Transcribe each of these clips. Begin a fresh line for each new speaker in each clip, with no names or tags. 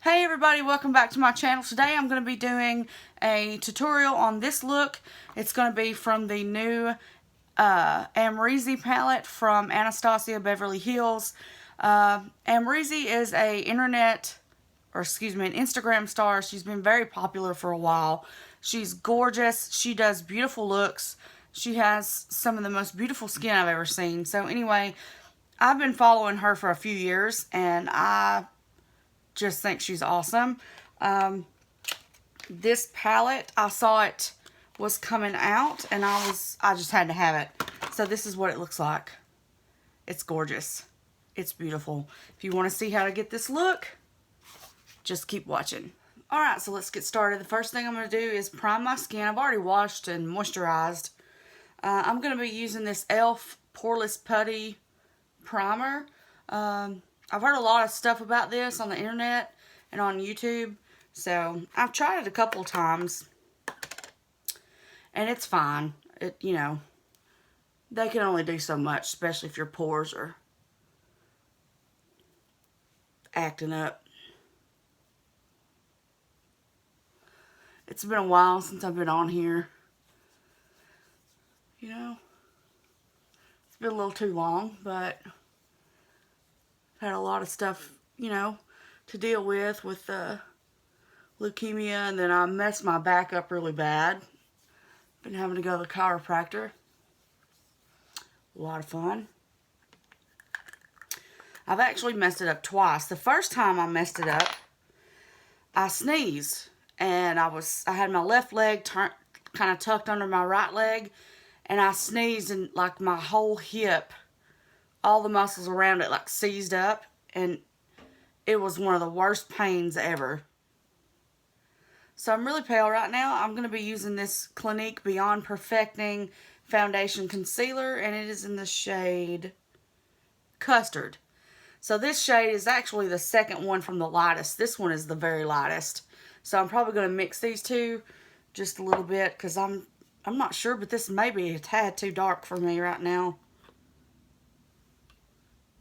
Hey everybody, welcome back to my channel. Today I'm going to be doing a tutorial on this look. It's going to be from the new Amrezy palette from Anastasia Beverly Hills. Amrezy is an Instagram star. She's been very popular for a while. She's gorgeous. She does beautiful looks. She has some of the most beautiful skin I've ever seen. So anyway, I've been following her for a few years and I just think she's awesome. This palette, I saw it was coming out and I just had to have it. So this is what it looks like. It's gorgeous. It's beautiful. If you want to see how to get this look, just keep watching. Alright, so let's get started. The first thing I'm going to do is prime my skin. I've already washed and moisturized. I'm going to be using this e.l.f. Poreless Putty Primer. I've heard a lot of stuff about this on the internet and on YouTube, so I've tried it a couple of times, and it's fine. You know, they can only do so much, especially if your pores are acting up. It's been a while since I've been on here. You know, it's been a little too long, but had a lot of stuff, you know, to deal with leukemia, and then I messed my back up really bad. Been having to go to the chiropractor. A lot of fun. I've actually messed it up twice. The first time I messed it up, I sneezed, and I had my left leg kind of tucked under my right leg, and I sneezed, and like my whole hip, all the muscles around it like seized up, and it was one of the worst pains ever. So I'm really pale right now. I'm going to be using this Clinique Beyond Perfecting Foundation Concealer, and it is in the shade Custard. So this shade is actually the second one from the lightest. This one is the very lightest. So I'm probably going to mix these two just a little bit because I'm not sure, but this may be a tad too dark for me right now,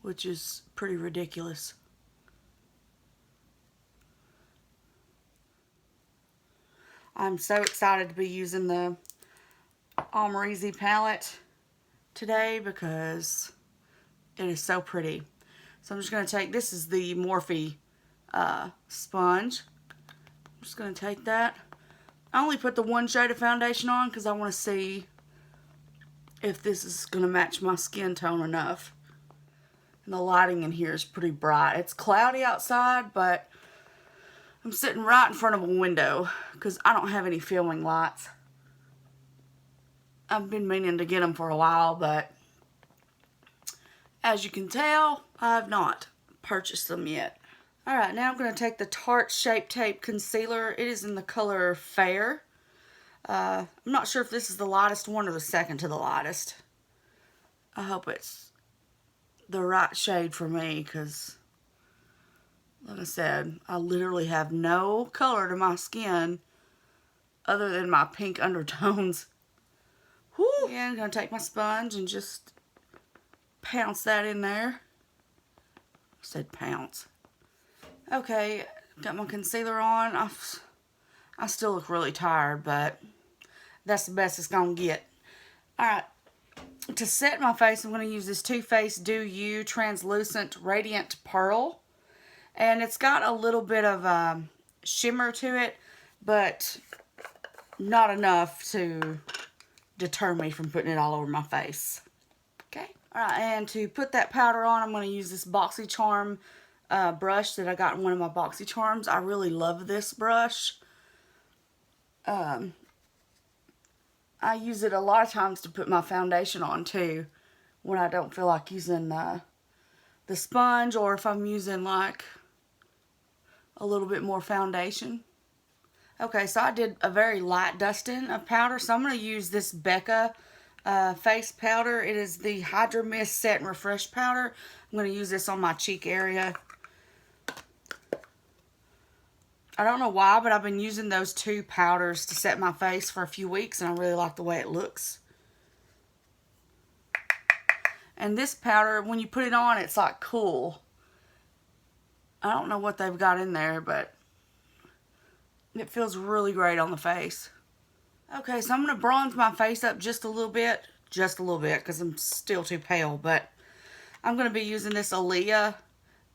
which is pretty ridiculous. I'm so excited to be using the Amrezy palette today because it is so pretty. So I'm just going to take, this is the Morphe sponge. I'm just going to take that. I only put the one shade of foundation on because I want to see if this is going to match my skin tone enough. And the lighting in here is pretty bright. It's cloudy outside, but I'm sitting right in front of a window because I don't have any filming lights. I've been meaning to get them for a while, but as you can tell, I have not purchased them yet. Alright, now I'm going to take the Tarte Shape Tape Concealer. It is in the color Fair. I'm not sure if this is the lightest one or the second to the lightest. I hope it's the right shade for me because, like I said, I literally have no color to my skin other than my pink undertones. Whew. Yeah, I'm going to take my sponge and just pounce that in there. I said pounce. Okay, got my concealer on. I still look really tired, but that's the best it's going to get. Alright, to set my face, I'm going to use this Too Faced Do You Translucent Radiant Pearl. And it's got a little bit of shimmer to it, but not enough to deter me from putting it all over my face. Okay? Alright, and to put that powder on, I'm going to use this BoxyCharm brush that I got in one of my BoxyCharms. I really love this brush. I use it a lot of times to put my foundation on too, when I don't feel like using the sponge, or if I'm using like a little bit more foundation. Okay, so I did a very light dusting of powder, so I'm going to use this Becca face powder. It is the Hydro Mist Set and Refresh powder. I'm going to use this on my cheek area. I don't know why, but I've been using those two powders to set my face for a few weeks, and I really like the way it looks. And this powder, when you put it on, it's like cool. I don't know what they've got in there, but It feels really great on the face. Okay, so I'm going to bronze my face up just a little bit. Just a little bit, because I'm still too pale. But I'm going to be using this Aaliyah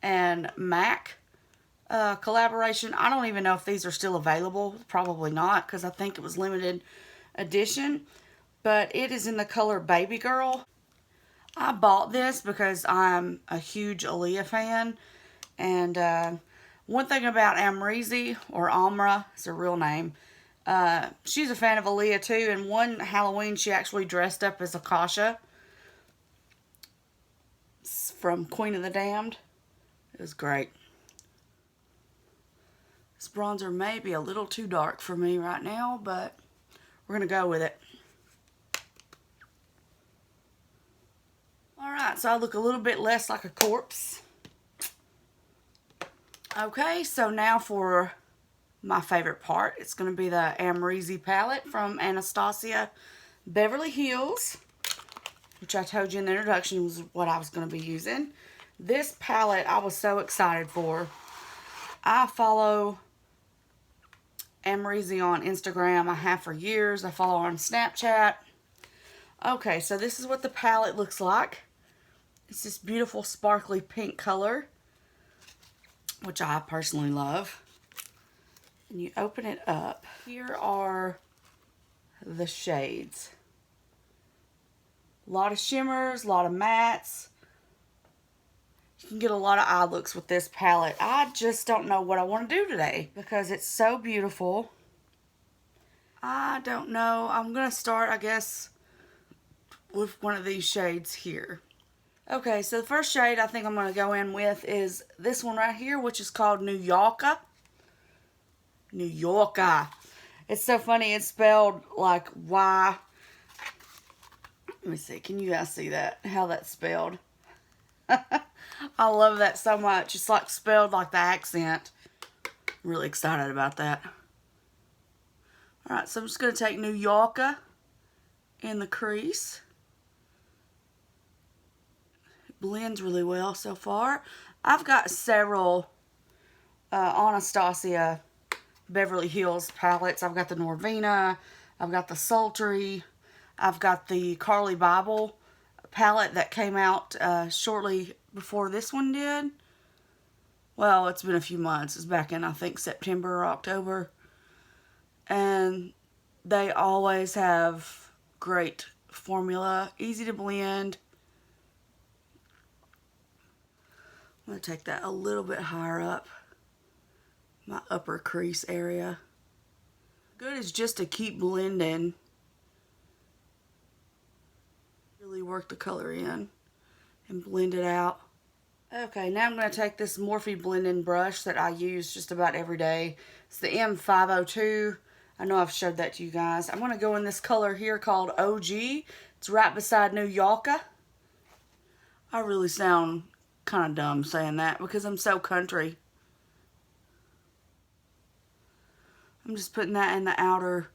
and MAC collaboration. I don't even know if these are still available. Probably not, because I think it was limited edition. But it is in the color Baby Girl. I bought this because I'm a huge Aaliyah fan. And one thing about Amrezy, or Amra, is her real name, she's a fan of Aaliyah too. And one Halloween, she actually dressed up as Akasha from Queen of the Damned. It was great. This bronzer may be a little too dark for me right now, but we're going to go with it. Alright, so I look a little bit less like a corpse. Okay, so now for my favorite part. It's going to be the Amrezy Palette from Anastasia Beverly Hills, which I told you in the introduction was what I was going to be using. This palette I was so excited for. I follow Amrezy on Instagram. I have for years. I follow her on Snapchat. Okay, so this is what the palette looks like. It's this beautiful sparkly pink color, which I personally love. And you open it up. Here are the shades. A lot of shimmers, a lot of mattes. You can get a lot of eye looks with this palette. I just don't know what I want to do today because it's so beautiful. I don't know. I'm going to start, I guess, with one of these shades here. Okay, so the first shade I think I'm going to go in with is this one right here, which is called New Yorker. New Yorker. It's so funny. It's spelled like Y. Let me see. Can you guys see that? How that's spelled? I love that so much. It's like spelled like the accent. I'm really excited about that. Alright, so I'm just going to take New Yorker in the crease. Blends really well so far. I've got several Anastasia Beverly Hills palettes. I've got the Norvina, I've got the Sultry, I've got the Carly Bible palette that came out shortly before this one did. Well, it's been a few months. It's back in, I think, September or October. And they always have great formula, easy to blend. I'm going to take that a little bit higher up, my upper crease area. Good is just to keep blending. Really work the color in and blend it out. Okay, now I'm going to take this Morphe blending brush that I use just about every day. It's the M502. I know I've showed that to you guys. I'm going to go in this color here called OG. It's right beside New Yorker. I really sound kind of dumb saying that because I'm so country. I'm just putting that in the outer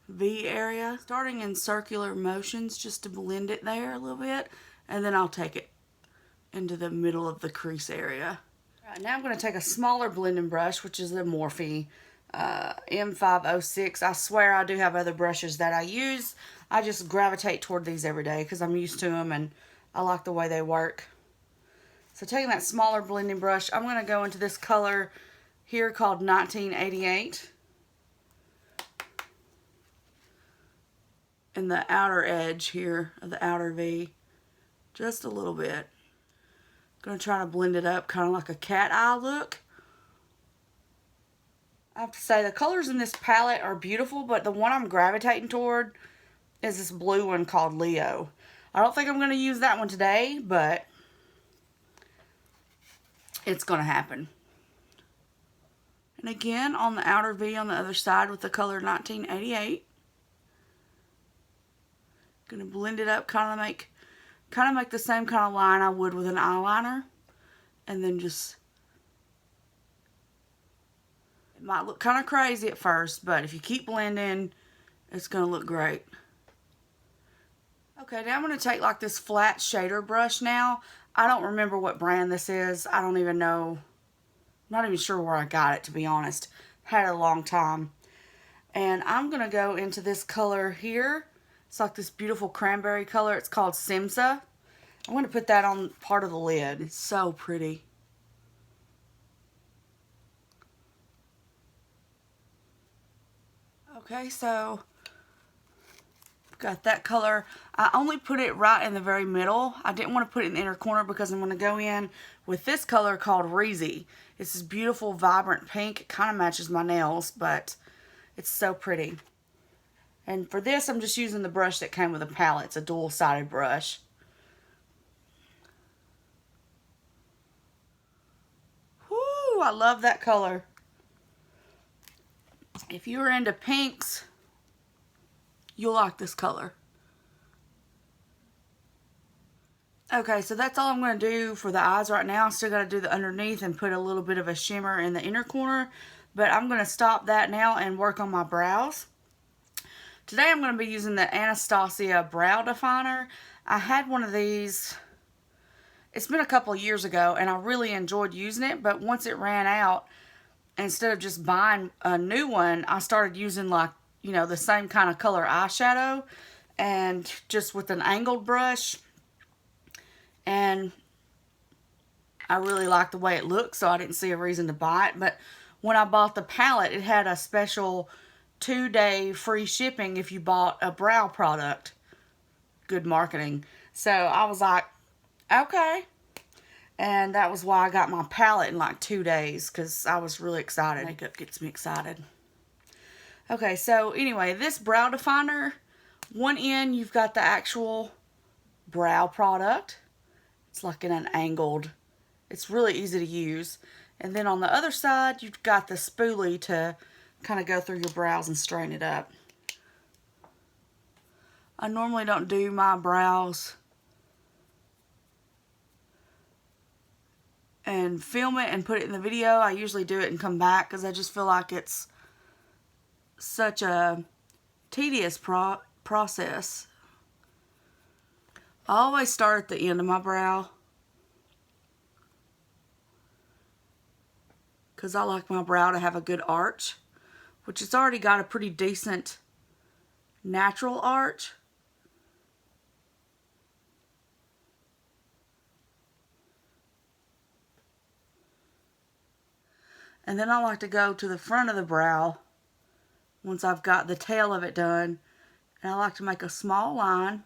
V area, starting in circular motions just to blend it there a little bit, and then I'll take it into the middle of the crease area. Right, now I'm going to take a smaller blending brush, which is the Morphe M506. I swear I do have other brushes that I use. I just gravitate toward these every day because I'm used to them and I like the way they work. So taking that smaller blending brush, I'm going to go into this color here called 1988. In the outer edge here of the outer V. Just a little bit. Going to try to blend it up kind of like a cat eye look. I have to say the colors in this palette are beautiful, but the one I'm gravitating toward is this blue one called Leo. I don't think I'm going to use that one today, but it's going to happen. And again, on the outer V on the other side with the color 1988. Going to blend it up, kind of make the same kind of line I would with an eyeliner. And then just, it might look kind of crazy at first, but if you keep blending, it's going to look great. Okay, now I'm going to take like this flat shader brush now. I don't remember what brand this is. I don't even know. I'm not even sure where I got it, to be honest. had it a long time. And I'm going to go into this color here. It's like this beautiful cranberry color. It's called Simsa. I'm going to put that on part of the lid. It's so pretty. Okay, so got that color. I only put it right in the very middle. I didn't want to put it in the inner corner because I'm going to go in with this color called Amrezy. It's this beautiful, vibrant pink. It kind of matches my nails, but it's so pretty. And for this, I'm just using the brush that came with the palette. It's a dual-sided brush. Whoo, I love that color. If you're into pinks, you'll like this color. Okay, so that's all I'm going to do for the eyes right now. I still got to do the underneath and put a little bit of a shimmer in the inner corner. But I'm going to stop that now and work on my brows. Today I'm going to be using the Anastasia Brow Definer. I had one of these, it's been a couple of years ago, and I really enjoyed using it. But once it ran out, instead of just buying a new one, I started using like, you know, the same kind of color eyeshadow. And just with an angled brush. And I really like the way it looks, so I didn't see a reason to buy it. But when I bought the palette, it had a special 2-day free shipping if you bought a brow product. Good marketing. So I was like, okay. And that was why I got my palette in like 2 days, because I was really excited. Makeup gets me excited. Okay, so anyway, this brow definer, one end you've got the actual brow product. It's like in an angled, it's really easy to use. And then on the other side, you've got the spoolie to kind of go through your brows and straighten it up. I normally don't do my brows and film it and put it in the video. I usually do it and come back because I just feel like it's such a tedious process. I always start at the end of my brow because I like my brow to have a good arch, which it's already got a pretty decent natural arch. And then I like to go to the front of the brow once I've got the tail of it done, and I like to make a small line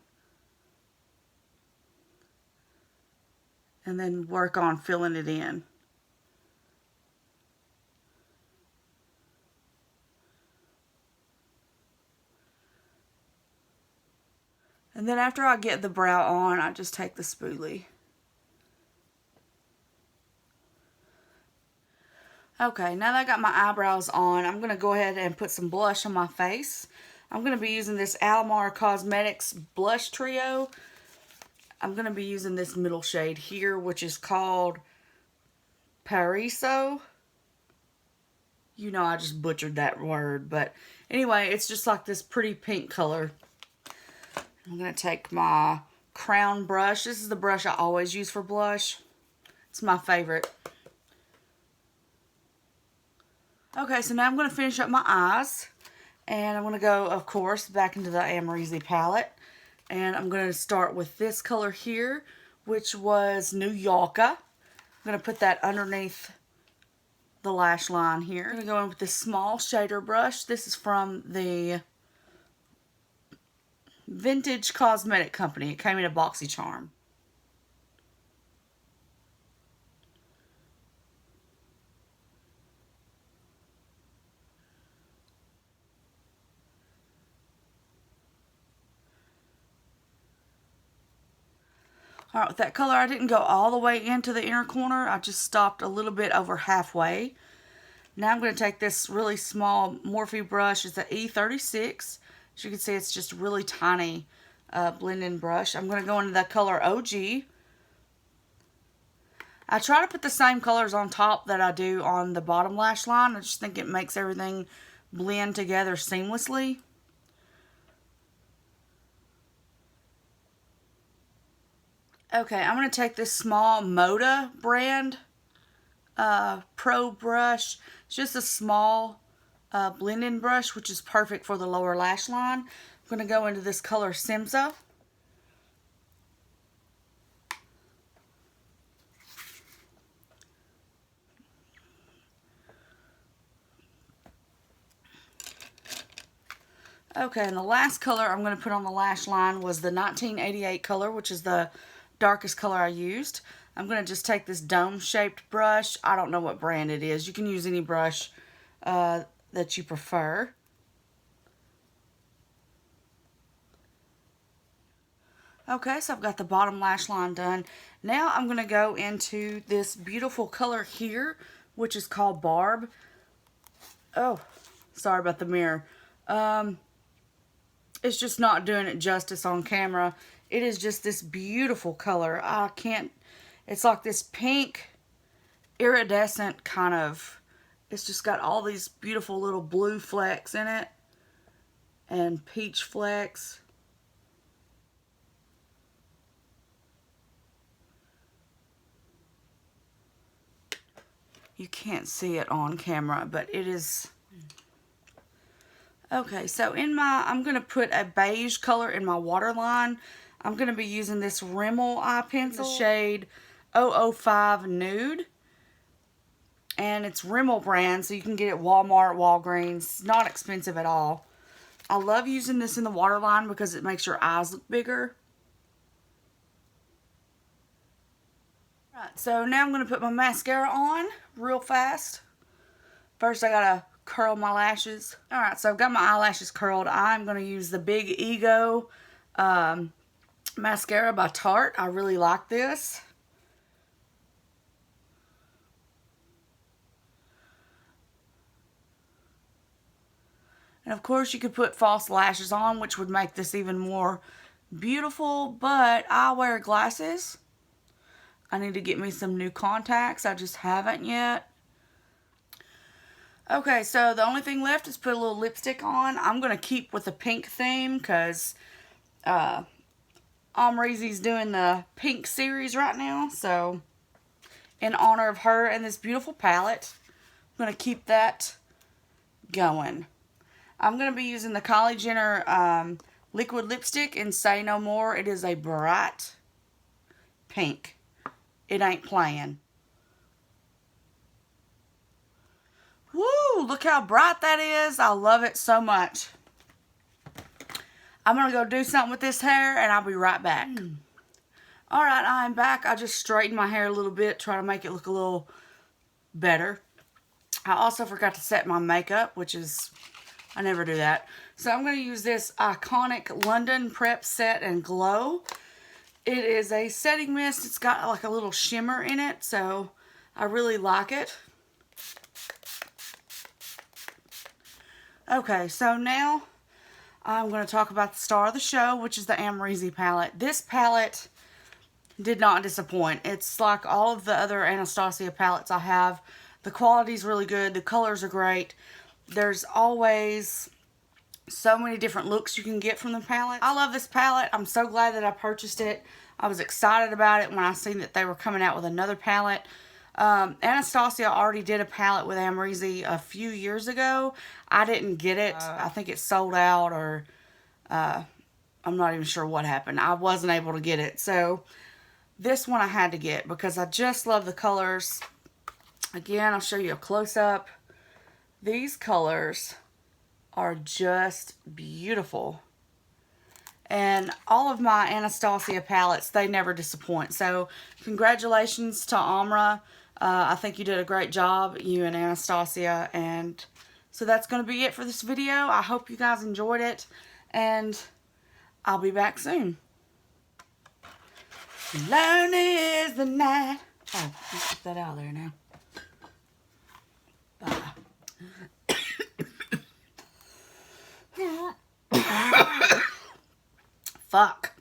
and then work on filling it in. And then after I get the brow on, I just take the spoolie. Okay, now that I got my eyebrows on, I'm going to go ahead and put some blush on my face. I'm going to be using this Alamar Cosmetics Blush Trio. I'm going to be using this middle shade here, which is called Pariso. You know, I just butchered that word, but anyway, it's just like this pretty pink color. I'm going to take my crown brush. This is the brush I always use for blush. It's my favorite. Okay, so now I'm going to finish up my eyes. And I'm going to go, of course, back into the Amrezy palette. And I'm going to start with this color here, which was New Yorker. I'm going to put that underneath the lash line here. I'm going to go in with this small shader brush. This is from the Vintage Cosmetic Company. It came in a BoxyCharm. Alright, with that color, I didn't go all the way into the inner corner. I just stopped a little bit over halfway. Now I'm going to take this really small Morphe brush. It's an E36. As you can see, it's just a really tiny blending brush. I'm going to go into the color OG. I try to put the same colors on top that I do on the bottom lash line. I just think it makes everything blend together seamlessly. Okay, I'm going to take this small Moda brand Pro brush. It's just a small blending brush, which is perfect for the lower lash line. I'm going to go into this color Simza. Okay, and the last color I'm going to put on the lash line was the 1988 color, which is the darkest color I used. I'm going to just take this dome-shaped brush. I don't know what brand it is. You can use any brush that you prefer. Okay, so I've got the bottom lash line done. Now I'm going to go into this beautiful color here, which is called Barb. Oh, sorry about the mirror. It's just not doing it justice on camera. It is just this beautiful color. I can't, it's like this pink, iridescent kind of, it's just got all these beautiful little blue flecks in it. And peach flecks. You can't see it on camera, but it is. Okay, so I'm going to put a beige color in my waterline. I'm going to be using this Rimmel eye pencil, shade 005 Nude. And it's Rimmel brand, so you can get it at Walmart, Walgreens. Not expensive at all. I love using this in the waterline because it makes your eyes look bigger. Right, so now I'm going to put my mascara on real fast. First, I got to curl my lashes. Alright, so I've got my eyelashes curled. I'm going to use the Big Ego mascara by Tarte. I really like this. And of course you could put false lashes on, which would make this even more beautiful, but I wear glasses. I need to get me some new contacts. I just haven't yet. Okay, so the only thing left is put a little lipstick on. I'm going to keep with the pink theme because Amrezy's doing the pink series right now. So, in honor of her and this beautiful palette, I'm going to keep that going. I'm going to be using the Kylie Jenner liquid lipstick in Say No More. It is a bright pink. It ain't playing. Woo! Look how bright that is. I love it so much. I'm going to go do something with this hair and I'll be right back. Alright, I'm back. I just straightened my hair a little bit, try to make it look a little better. I also forgot to set my makeup, which is, I never do that. So I'm going to use this iconic London Prep Set and Glow. It is a setting mist. It's got like a little shimmer in it, so I really like it. Okay, so now I'm going to talk about the star of the show, which is the Amrezy palette. This palette did not disappoint. It's like all of the other Anastasia palettes I have. The quality's really good. The colors are great. There's always so many different looks you can get from the palette. I love this palette. I'm so glad that I purchased it. I was excited about it when I seen that they were coming out with another palette. Anastasia already did a palette with Amrezy a few years ago. I didn't get it. I think it sold out, or I'm not even sure what happened. I wasn't able to get it. So this one I had to get because I just love the colors. Again, I'll show you a close-up. These colors are just beautiful. And all of my Anastasia palettes, they never disappoint. So congratulations to Amra. I think you did a great job, you and Anastasia. And so that's going to be it for this video. I hope you guys enjoyed it. And I'll be back soon. Lonely is the night. Oh, let's get that out of there now. Bye. Fuck.